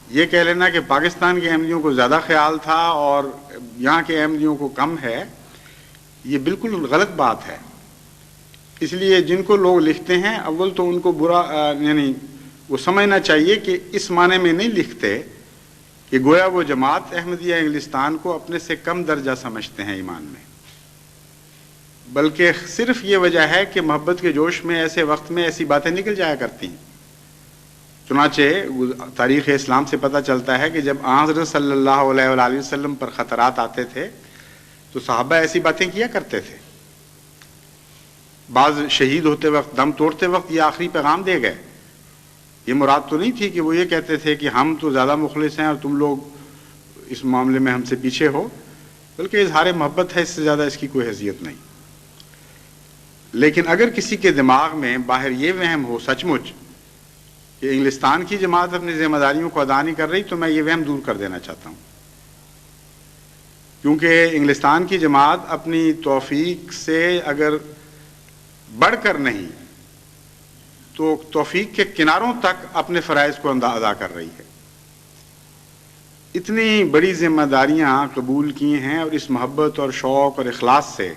یہ کہہ لینا کہ پاکستان کے احمدیوں کو زیادہ خیال تھا اور یہاں کے احمدیوں کو کم ہے، یہ بالکل غلط بات ہے۔ اس لیے جن کو لوگ لکھتے ہیں، اول تو ان کو برا یعنی وہ سمجھنا چاہیے کہ اس معنی میں نہیں لکھتے کہ گویا وہ جماعت احمدیہ انگلستان کو اپنے سے کم درجہ سمجھتے ہیں ایمان میں، بلکہ صرف یہ وجہ ہے کہ محبت کے جوش میں ایسے وقت میں ایسی باتیں نکل جایا کرتی ہیں۔ چنانچہ تاریخ اسلام سے پتہ چلتا ہے کہ جب حضرت صلی اللہ علیہ وآلہ وسلم پر خطرات آتے تھے تو صحابہ ایسی باتیں کیا کرتے تھے۔ بعض شہید ہوتے وقت، دم توڑتے وقت یہ آخری پیغام دے گئے۔ یہ مراد تو نہیں تھی کہ وہ یہ کہتے تھے کہ ہم تو زیادہ مخلص ہیں اور تم لوگ اس معاملے میں ہم سے پیچھے ہو، بلکہ اظہار محبت ہے، اس سے زیادہ اس کی کوئی حیثیت نہیں۔ لیکن اگر کسی کے دماغ میں باہر یہ وہم ہو سچ مچ کہ انگلستان کی جماعت اپنی ذمہ داریوں کو ادا نہیں کر رہی، تو میں یہ وہم دور کر دینا چاہتا ہوں، کیونکہ انگلستان کی جماعت اپنی توفیق سے اگر بڑھ کر نہیں تو توفیق کے کناروں تک اپنے فرائض کو ادا کر رہی ہے۔ اتنی بڑی ذمہ داریاں قبول کی ہیں اور اس محبت اور شوق اور اخلاص سے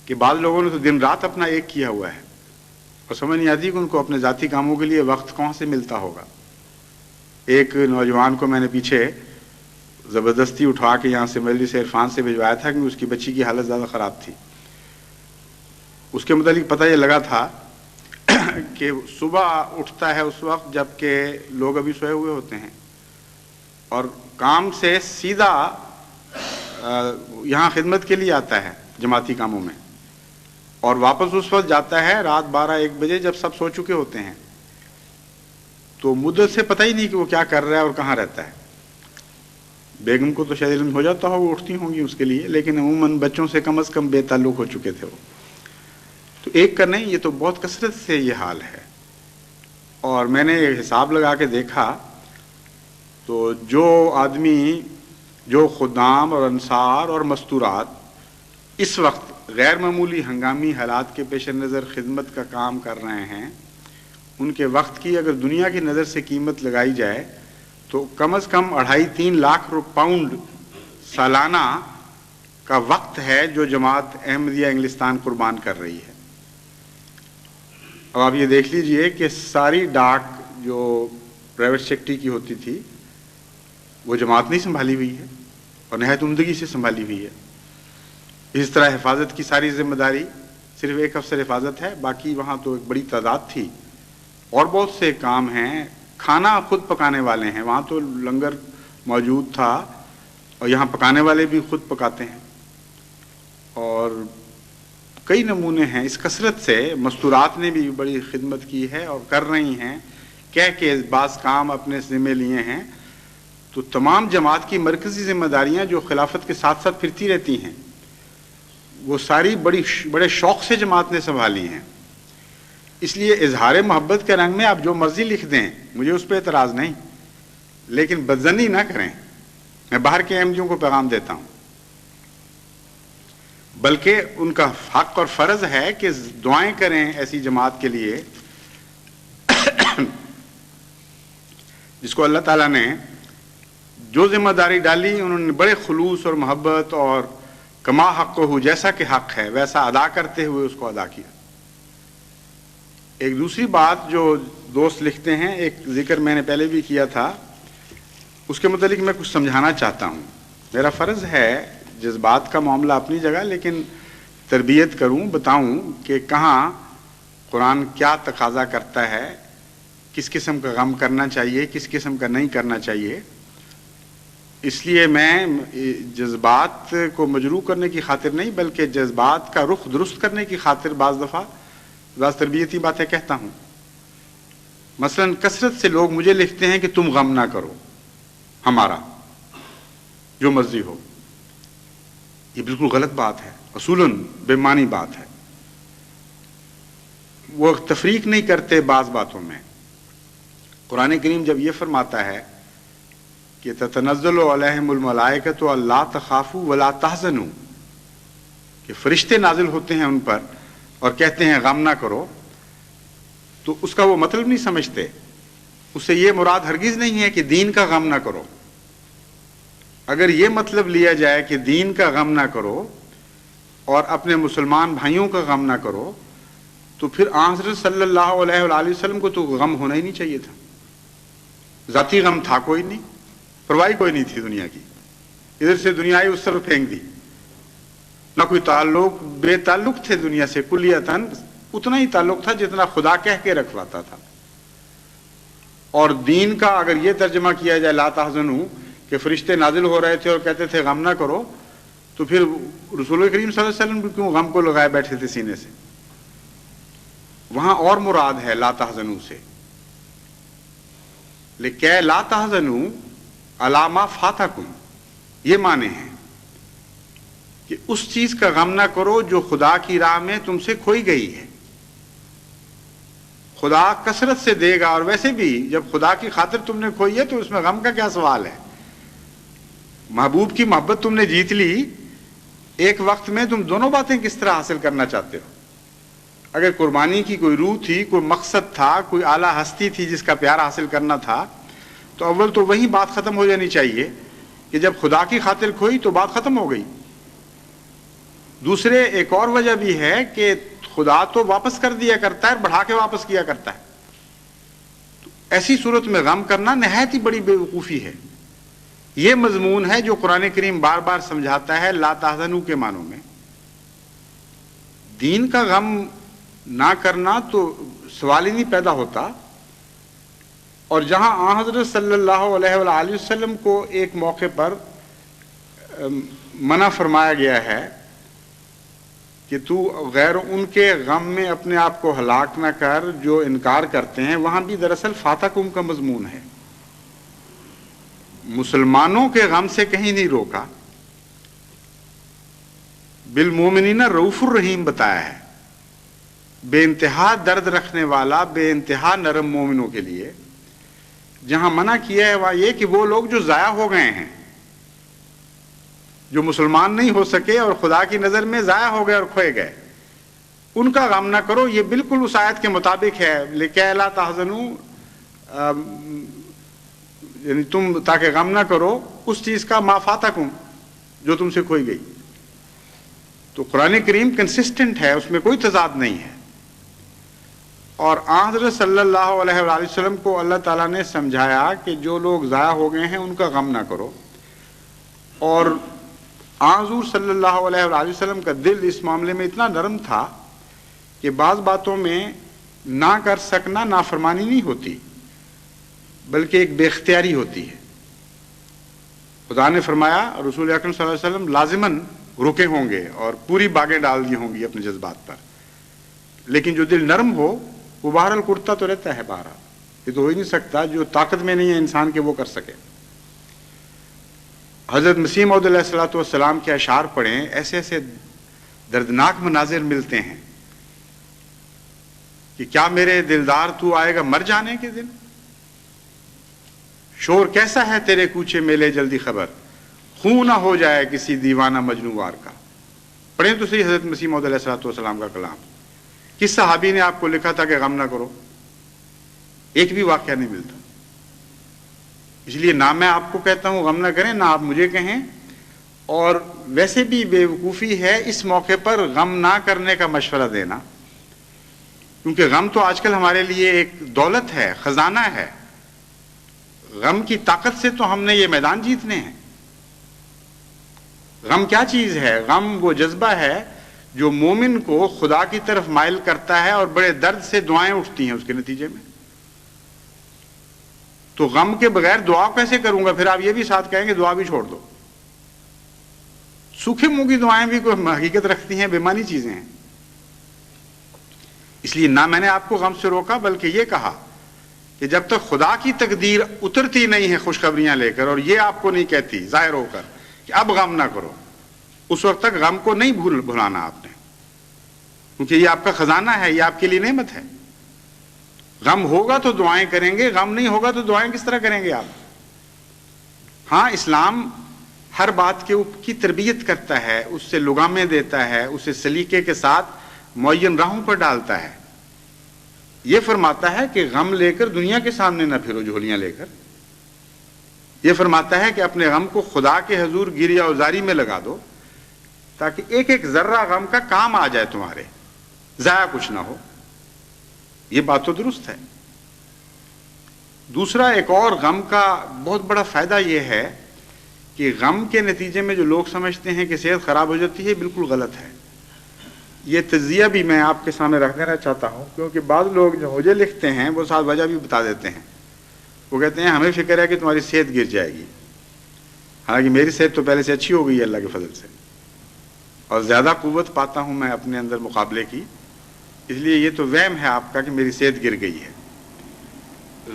کہ بعض لوگوں نے تو دن رات اپنا ایک کیا ہوا ہے اور سمجھ نہیں آتی کہ ان کو اپنے ذاتی کاموں کے لیے وقت کہاں سے ملتا ہوگا۔ ایک نوجوان کو میں نے پیچھے زبردستی اٹھا کے یہاں سے مجلس عرفان سے بھجوایا تھا کہ اس کی بچی کی حالت زیادہ خراب تھی۔ اس کے متعلق پتہ یہ لگا تھا کہ صبح اٹھتا ہے اس وقت جب کہ لوگ ابھی سوئے ہوئے ہوتے ہیں، اور کام سے سیدھا یہاں خدمت کے لیے آتا ہے جماعتی کاموں میں، اور واپس اس وقت جاتا ہے رات 12-1 بجے جب سب سو چکے ہوتے ہیں۔ تو مدت سے پتہ ہی نہیں کہ وہ کیا کر رہا ہے اور کہاں رہتا ہے۔ بیگم کو تو شاید علم ہو جاتا ہو، وہ اٹھتی ہوں گی اس کے لیے، لیکن عموماً بچوں سے کم از کم بے تعلق ہو چکے تھے وہ۔ تو ایک کا نہیں، یہ تو بہت کثرت سے یہ حال ہے۔ اور میں نے حساب لگا کے دیکھا تو جو آدمی، جو خدام اور انصار اور مستورات اس وقت غیر معمولی ہنگامی حالات کے پیش نظر خدمت کا کام کر رہے ہیں، ان کے وقت کی اگر دنیا کی نظر سے قیمت لگائی جائے تو کم از کم 2.5-3 لاکھ پاؤنڈ سالانہ کا وقت ہے جو جماعت احمدیہ انگلستان قربان کر رہی ہے۔ اب آپ یہ دیکھ لیجئے کہ ساری ڈاک جو پرائیویٹ سیکٹر کی ہوتی تھی وہ جماعت نہیں سنبھالی ہوئی ہے اور نہایت عمدگی سے سنبھالی ہوئی ہے۔ اس طرح حفاظت کی ساری ذمہ داری صرف ایک افسر حفاظت ہے، باقی وہاں تو ایک بڑی تعداد تھی اور بہت سے کام ہیں۔ کھانا خود پکانے والے ہیں، وہاں تو لنگر موجود تھا اور یہاں پکانے والے بھی خود پکاتے ہیں، اور کئی نمونے ہیں۔ اس کثرت سے مستورات نے بھی بڑی خدمت کی ہے اور کر رہی ہیں، کہہ کے بعض کام اپنے ذمہ لیے ہیں۔ تو تمام جماعت کی مرکزی ذمہ داریاں جو خلافت کے ساتھ ساتھ پھرتی رہتی ہیں، وہ ساری بڑے شوق سے جماعت نے سنبھالی ہیں۔ اس لیے اظہار محبت کے رنگ میں آپ جو مرضی لکھ دیں، مجھے اس پہ اعتراض نہیں، لیکن بدظنی نہ کریں۔ میں باہر کے احمدیوں کو پیغام دیتا ہوں، بلکہ ان کا حق اور فرض ہے کہ دعائیں کریں ایسی جماعت کے لیے جس کو اللہ تعالیٰ نے جو ذمہ داری ڈالی انہوں نے بڑے خلوص اور محبت اور کما حق ہو، جیسا کہ حق ہے ویسا ادا کرتے ہوئے اس کو ادا کیا۔ ایک دوسری بات جو دوست لکھتے ہیں، ایک ذکر میں نے پہلے بھی کیا تھا، اس کے متعلق میں کچھ سمجھانا چاہتا ہوں۔ میرا فرض ہے جذبات کا معاملہ اپنی جگہ، لیکن تربیت کروں، بتاؤں کہ کہاں قرآن کیا تقاضا کرتا ہے، کس قسم کا غم کرنا چاہیے، کس قسم کا نہیں کرنا چاہیے۔ اس لیے میں جذبات کو مجروح کرنے کی خاطر نہیں بلکہ جذبات کا رخ درست کرنے کی خاطر بعض دفعہ بعض تربیتی باتیں کہتا ہوں. مثلا کثرت سے لوگ مجھے لکھتے ہیں کہ تم غم نہ کرو ہمارا جو مرضی ہو. یہ بالکل غلط بات ہے، اصولاً بے معنی بات ہے. وہ تفریق نہیں کرتے بعض باتوں میں. قرآن کریم جب یہ فرماتا ہے کہ تتنزل علیہم الملائکۃ الا تخافوا ولا تحزنوا، کہ فرشتے نازل ہوتے ہیں ان پر اور کہتے ہیں غم نہ کرو، تو اس کا وہ مطلب نہیں سمجھتے. اس سے یہ مراد ہرگز نہیں ہے کہ دین کا غم نہ کرو. اگر یہ مطلب لیا جائے کہ دین کا غم نہ کرو اور اپنے مسلمان بھائیوں کا غم نہ کرو، تو پھر حضرت صلی اللہ علیہ وآلہ وسلم کو تو غم ہونا ہی نہیں چاہیے تھا. ذاتی غم تھا کوئی نہیں، پرواہی کوئی نہیں تھی دنیا کی. ادھر سے دنیا ہی اس طرف پھینک دی، نہ کوئی تعلق، بے تعلق تھے دنیا سے کلیتاً. اتنا ہی تعلق تھا جتنا خدا کہہ کے رکھواتا تھا. اور دین کا اگر یہ ترجمہ کیا جائے لا تحزنوا، کہ فرشتے نازل ہو رہے تھے اور کہتے تھے غم نہ کرو، تو پھر رسول کریم صلی اللہ علیہ وسلم کیوں غم کو لگائے بیٹھے تھے سینے سے؟ وہاں اور مراد ہے لا تحزنوا سے. لکہ لا تحزنوا علی ما فاتکم، یہ معنی ہے کہ اس چیز کا غم نہ کرو جو خدا کی راہ میں تم سے کھوئی گئی ہے. خدا کثرت سے دے گا، اور ویسے بھی جب خدا کی خاطر تم نے کھوئی ہے تو اس میں غم کا کیا سوال ہے؟ محبوب کی محبت تم نے جیت لی، ایک وقت میں تم دونوں باتیں کس طرح حاصل کرنا چاہتے ہو؟ اگر قربانی کی کوئی روح تھی، کوئی مقصد تھا، کوئی اعلیٰ ہستی تھی جس کا پیار حاصل کرنا تھا، تو اول تو وہی بات ختم ہو جانی چاہیے کہ جب خدا کی خاطر کھوئی تو بات ختم ہو گئی. دوسرے ایک اور وجہ بھی ہے کہ خدا تو واپس کر دیا کرتا ہے، بڑھا کے واپس کیا کرتا ہے. تو ایسی صورت میں غم کرنا نہایت ہی بڑی بے وقوفی ہے. یہ مضمون ہے جو قرآن کریم بار بار سمجھاتا ہے لا تحزنوا کے معنوں میں. دین کا غم نہ کرنا تو سوال ہی نہیں پیدا ہوتا. اور جہاں حضرت صلی اللہ علیہ وآلہ وسلم کو ایک موقع پر منع فرمایا گیا ہے کہ تو غیر ان کے غم میں اپنے آپ کو ہلاک نہ کر جو انکار کرتے ہیں، وہاں بھی دراصل فاتکم کا مضمون ہے. مسلمانوں کے غم سے کہیں نہیں روکا. بالمومنین رؤوف الرحیم بتایا ہے، بے انتہا درد رکھنے والا، بے انتہا نرم مومنوں کے لیے. جہاں منع کیا ہے وہ یہ کہ وہ لوگ جو ضائع ہو گئے ہیں، جو مسلمان نہیں ہو سکے اور خدا کی نظر میں ضائع ہو گئے اور کھوئے گئے، ان کا غم نہ کرو. یہ بالکل اس آیت کے مطابق ہے، لکہ لا تحزنوا، یعنی تم تاکہ غم نہ کرو اس چیز کا ما فاتکم جو تم سے کھوئی گئی. تو قرآن کریم کنسسٹنٹ ہے، اس میں کوئی تضاد نہیں ہے. اور حضرت صلی اللہ علیہ وآلہ وسلم کو اللہ تعالیٰ نے سمجھایا کہ جو لوگ ضائع ہو گئے ہیں ان کا غم نہ کرو. اور حضور صلی اللہ علیہ وآلہ وسلم کا دل اس معاملے میں اتنا نرم تھا کہ بعض باتوں میں نہ کر سکنا نافرمانی نہیں ہوتی بلکہ ایک بے اختیاری ہوتی ہے. خدا نے فرمایا، رسول اکرم صلی اللہ علیہ وسلم لازماً رکے ہوں گے اور پوری باغیں ڈال دی ہوں گی اپنے جذبات پر، لیکن جو دل نرم ہو وہ بہرحال کرتا تو رہتا ہے. بہرحال یہ تو ہو ہی نہیں سکتا، جو طاقت میں نہیں ہے انسان کے وہ کر سکے. حضرت مسیح موعود علیہ الصلوۃ والسلام کے اشعار پڑھیں، ایسے ایسے دردناک مناظر ملتے ہیں کہ کیا میرے دلدار تو آئے گا مر جانے کے دن، شور کیسا ہے تیرے کوچے میں لے جلدی خبر، خون نہ ہو جائے کسی دیوانہ مجنوار کا. پڑھیں تو صحیح حضرت مسیح موعود علیہ الصلوۃ والسلام کا کلام. کس صحابی نے آپ کو لکھا تھا کہ غم نہ کرو؟ ایک بھی واقعہ نہیں ملتا. اس لیے نہ میں آپ کو کہتا ہوں غم نہ کریں، نہ آپ مجھے کہیں. اور ویسے بھی بے وقوفی ہے اس موقع پر غم نہ کرنے کا مشورہ دینا، کیونکہ غم تو آج کل ہمارے لیے ایک دولت ہے، خزانہ ہے. غم کی طاقت سے تو ہم نے یہ میدان جیتنے ہیں. غم کیا چیز ہے؟ غم وہ جذبہ ہے جو مومن کو خدا کی طرف مائل کرتا ہے اور بڑے درد سے دعائیں اٹھتی ہیں اس کے نتیجے میں. تو غم کے بغیر دعا کیسے کروں گا؟ پھر آپ یہ بھی ساتھ کہیں گے دعا بھی چھوڑ دو. سوکھے منہ کی دعائیں بھی کوئی حقیقت رکھتی ہیں؟ بےمانی چیزیں ہیں. اس لیے نہ میں نے آپ کو غم سے روکا، بلکہ یہ کہا کہ جب تک خدا کی تقدیر اترتی نہیں ہے خوشخبریاں لے کر، اور یہ آپ کو نہیں کہتی ظاہر ہو کر کہ اب غم نہ کرو، اس وقت تک غم کو نہیں بھلانا آپ نے، کیونکہ یہ آپ کا خزانہ ہے، یہ آپ کے لیے نعمت ہے. غم ہوگا تو دعائیں کریں گے، غم نہیں ہوگا تو دعائیں کس طرح کریں گے آپ؟ ہاں، اسلام ہر بات کی تربیت کرتا ہے، اس سے لگامیں دیتا ہے، اسے سلیقے کے ساتھ معین راہوں پر ڈالتا ہے. یہ فرماتا ہے کہ غم لے کر دنیا کے سامنے نہ پھرو جھولیاں لے کر. یہ فرماتا ہے کہ اپنے غم کو خدا کے حضور گریہ اوزاری میں لگا دو، تاکہ ایک ایک ذرہ غم کا کام آ جائے تمہارے، ضائع کچھ نہ ہو. یہ بات تو درست ہے. دوسرا ایک اور غم کا بہت بڑا فائدہ یہ ہے کہ غم کے نتیجے میں جو لوگ سمجھتے ہیں کہ صحت خراب ہو جاتی ہے، بالکل غلط ہے. یہ تجزیہ بھی میں آپ کے سامنے رکھ دینا چاہتا ہوں، کیونکہ بعض لوگ جو مجھے لکھتے ہیں وہ ساتھ وجہ بھی بتا دیتے ہیں. وہ کہتے ہیں ہمیں فکر ہے کہ تمہاری صحت گر جائے گی. حالانکہ میری صحت تو پہلے سے اچھی ہو گئی ہے اللہ کے فضل سے، اور زیادہ قوت پاتا ہوں میں اپنے اندر مقابلے کی. اس لیے یہ تو وہم ہے آپ کا کہ میری صحت گر گئی ہے.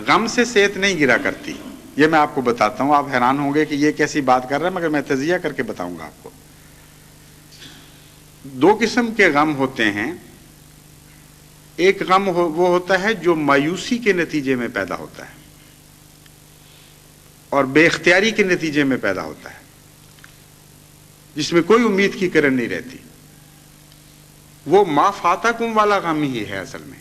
غم سے صحت نہیں گرا کرتی، یہ میں آپ کو بتاتا ہوں. آپ حیران ہوں گے کہ یہ کیسی بات کر رہا ہے، مگر میں تجزیہ کر کے بتاؤں گا آپ کو. دو قسم کے غم ہوتے ہیں. ایک غم وہ ہوتا ہے جو مایوسی کے نتیجے میں پیدا ہوتا ہے اور بے اختیاری کے نتیجے میں پیدا ہوتا ہے، جس میں کوئی امید کی کرن نہیں رہتی. وہ ما فاتکم والا غم ہی ہے اصل میں.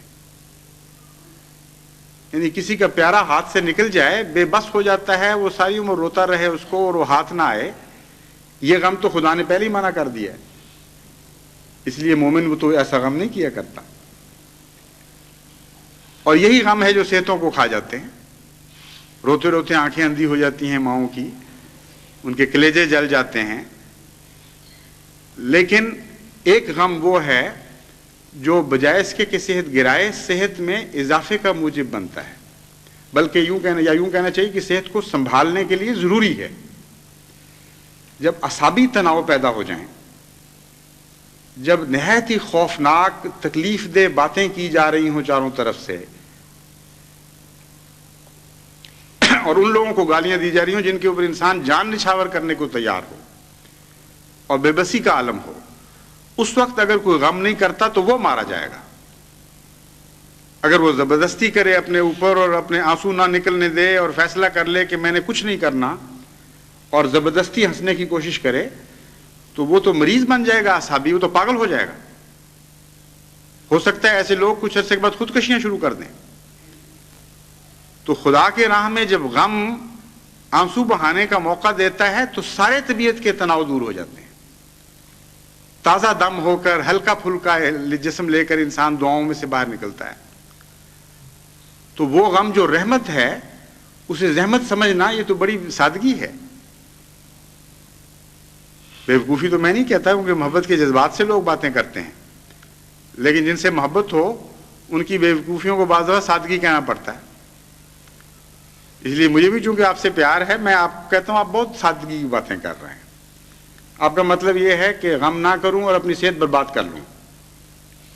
یعنی کسی کا پیارا ہاتھ سے نکل جائے، بے بس ہو جاتا ہے، وہ ساری عمر روتا رہے اس کو اور وہ ہاتھ نہ آئے. یہ غم تو خدا نے پہلے ہی منع کر دیا ہے. اس لیے مومن وہ تو ایسا غم نہیں کیا کرتا. اور یہی غم ہے جو صحتوں کو کھا جاتے ہیں. روتے روتے آنکھیں اندھی ہو جاتی ہیں ماؤں کی، ان کے کلیجے جل جاتے ہیں. لیکن ایک غم وہ ہے جو بجائے اس کے کہ صحت گرائے، صحت میں اضافے کا موجب بنتا ہے. بلکہ یوں کہنا چاہیے کہ صحت کو سنبھالنے کے لیے ضروری ہے. جب اعصابی تناؤ پیدا ہو جائیں، جب نہایت ہی خوفناک تکلیف دہ باتیں کی جا رہی ہوں چاروں طرف سے، اور ان لوگوں کو گالیاں دی جا رہی ہوں جن کے اوپر انسان جان نچھاور کرنے کو تیار ہو اور بے بسی کا عالم ہو، اس وقت اگر کوئی غم نہیں کرتا تو وہ مارا جائے گا. اگر وہ زبردستی کرے اپنے اوپر اور اپنے آنسو نہ نکلنے دے اور فیصلہ کر لے کہ میں نے کچھ نہیں کرنا اور زبردستی ہنسنے کی کوشش کرے، تو وہ تو مریض بن جائے گا اعصابی، وہ تو پاگل ہو جائے گا. ہو سکتا ہے ایسے لوگ کچھ عرصے کے بعد خودکشیاں شروع کر دیں. تو خدا کے راہ میں جب غم آنسو بہانے کا موقع دیتا ہے تو سارے طبیعت کے تناؤ دور ہو جاتے ہیں. تازہ دم ہو کر ہلکا پھلکا جسم لے کر انسان دعاؤں میں سے باہر نکلتا ہے. تو وہ غم جو رحمت ہے اسے زحمت سمجھنا یہ تو بڑی سادگی ہے. بیوقوفی تو میں نہیں کہتا کیونکہ محبت کے جذبات سے لوگ باتیں کرتے ہیں، لیکن جن سے محبت ہو ان کی بیوقوفیوں کو بعض دفعہ سادگی کہنا پڑتا ہے. اس لیے مجھے بھی چونکہ آپ سے پیار ہے، میں آپ کہتا ہوں آپ بہت سادگی کی باتیں کر رہے ہیں. آپ کا مطلب یہ ہے کہ غم نہ کروں اور اپنی صحت برباد کر لوں.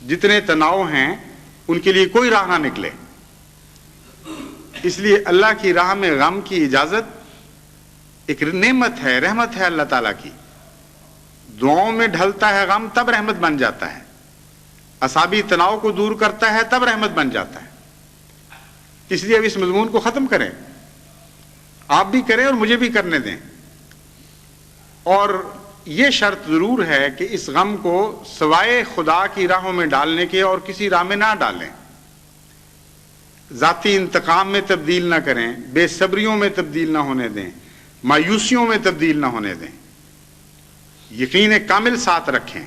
جتنے تناؤ ہیں ان کے لیے کوئی راہ نہ نکلے. اس لیے اللہ کی راہ میں غم کی اجازت ایک نعمت ہے، رحمت ہے اللہ تعالیٰ کی. دعاؤں میں ڈھلتا ہے غم تب رحمت بن جاتا ہے. اعصابی تناؤ کو دور کرتا ہے تب رحمت بن جاتا ہے. اس لیے اب اس مضمون کو ختم کریں، آپ بھی کریں اور مجھے بھی کرنے دیں. اور یہ شرط ضرور ہے کہ اس غم کو سوائے خدا کی راہوں میں ڈالنے کے اور کسی راہ میں نہ ڈالیں. ذاتی انتقام میں تبدیل نہ کریں، بے صبریوں میں تبدیل نہ ہونے دیں، مایوسیوں میں تبدیل نہ ہونے دیں. یقین کامل ساتھ رکھیں،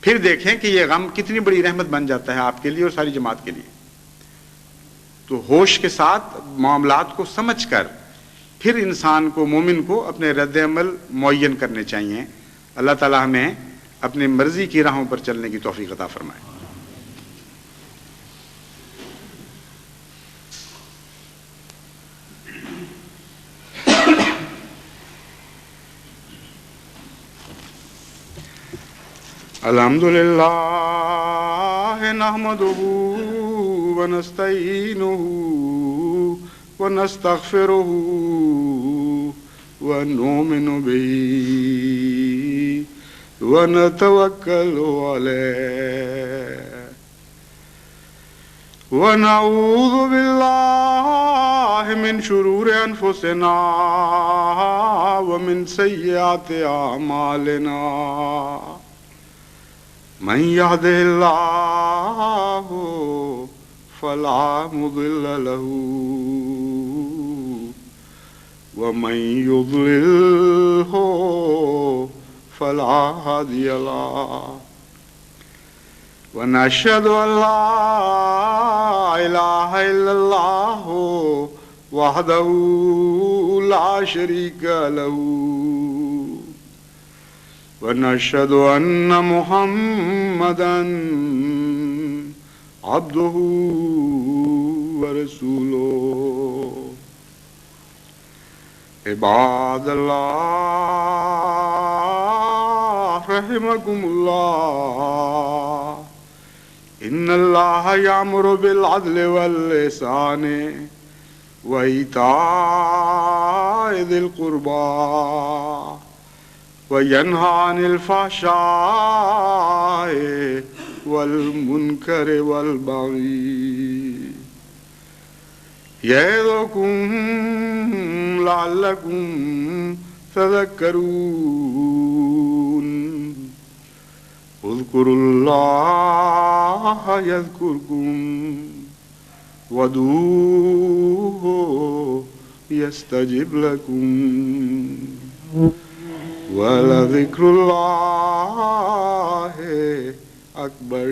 پھر دیکھیں کہ یہ غم کتنی بڑی رحمت بن جاتا ہے آپ کے لیے اور ساری جماعت کے لیے. تو ہوش کے ساتھ معاملات کو سمجھ کر پھر انسان کو، مومن کو اپنے رد عمل معین کرنے چاہیے. اللہ تعالیٰ ہمیں اپنی مرضی کی راہوں پر چلنے کی توفیق عطا فرمائے. الحمد لله نحمده ونستعينه ونستغفره ونؤمن به ونتوكل عليه ونعوذ بالله من شرور أنفسنا ومن سيئات أعمالنا من يهده الله فلا مضل له ومن يضلله فلا هادي له ونشهد أن لا إله إلا الله وحده لا شريك له ونشهد أن محمدا عبده ورسوله عباد الله رحمكم الله إن الله يأمر بالعدل والإحسان وإيتاء ذي القربى وينهى عن الفحشاء والمنكر والبغي يعظكم لعلكم تذكرون اذكروا الله يذكركم وادعوه يستجب لكم ولذكر الله أكبر